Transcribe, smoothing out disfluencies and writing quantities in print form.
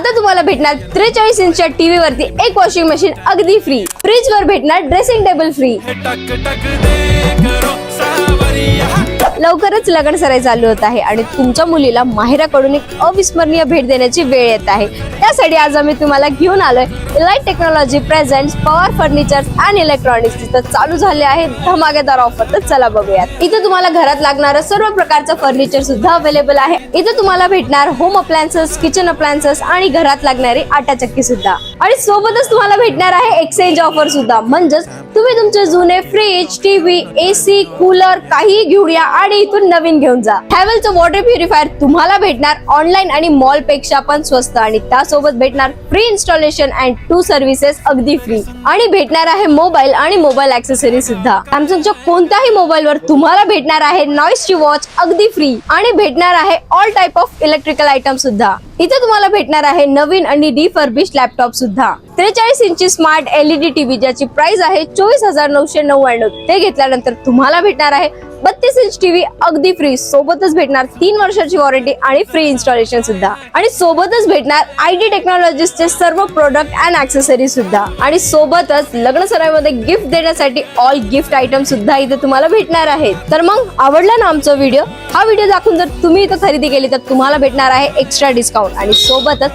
आता तुम्हाला भेटणार 43 इंचच्या टीव्ही वरती एक वॉशिंग मशीन अगदी फ्री। फ्रीज वर भेटणार ड्रेसिंग टेबल फ्री। लवकरच लग्न सराई चालू होत आहे आणि तुमच्या मुलीला माहेराकडून एक अविस्मरणीय भेट देण्याची वेळ येत आहे। त्यासाठी आज आम्ही तुम्हाला घेऊन आलोय elite technology presents power furniture and electronics. इथं चालू झाले आहे धमाकेदार ऑफर, तर चला बघूयात। इथं तुम्हाला घरात लागणारं सर्व प्रकारचं फर्निचर सुद्धा अवेलेबल आहे। इथं तुम्हाला भेटणार होम अप्लायन्सेस, किचन अप्लायन्सेस आणि घरात लागणारी आटा चक्की सुद्धा। आणि सोबतच तुम्हाला भेटणार आहे एक्सचेंज ऑफर सुद्धा, म्हणजेच तुम्ही तुमचे जुने फ्रीज, टीव्ही, एसी, कूलर काही घेऊन या आणि इथून नवीन घेऊन जा। हॅवेलचं वॉटर प्युरिफायर तुम्हाला भेटणार ऑनलाईन आणि मॉल पेक्षा पण स्वस्त आणि त्यासोबत भेटणार फ्री इन्स्टॉलेशन अँड 2 सर्व्हिसेस अगदी फ्री। आणि भेटणार आहे मोबाईल आणि मोबाईल ऍक्सेसरी सुद्धा। सॅमसंगच्या कोणत्याही मोबाईल वर तुम्हाला भेटणार आहे नॉइसची वॉच अगदी फ्री आणि भेटणार आहे all type of electrical item सुद्धा। इथे तुम्हाला भेटणार आहे नवीन आणि रिफर्बिश लॅपटॉप सुद्धा। 43 इंची स्मार्ट एलईडी टीव्ही ज्याची प्राइस आहे 24,999, ते घेतल्यानंतर तुम्हाला भेटणार आहे 32 इंच टीव्ही अगदी फ्री। सोबतच भेटणार 3 वर्षाची वॉरंटी आणि फ्री इन्स्टॉलेशन सुद्धा। आणि सोबतच भेटणार आयडी टेक्नॉलॉजीजचे सर्व प्रोडक्ट अँड ऍक्सेसरी सुद्धा। आणि सोबतच लग्न सराईमध्ये गिफ्ट देण्यासाठी ऑल गिफ्ट आयटम सुद्धा इथे तुम्हाला भेटणार आहेत। तर मग आवडला ना आमचा व्हिडिओ? हा व्हिडिओ दाखवून जर तुम्ही इथं खरेदी केली तर तुम्हाला भेटणार आहे एक्स्ट्रा डिस्काउंट आणि सोबतच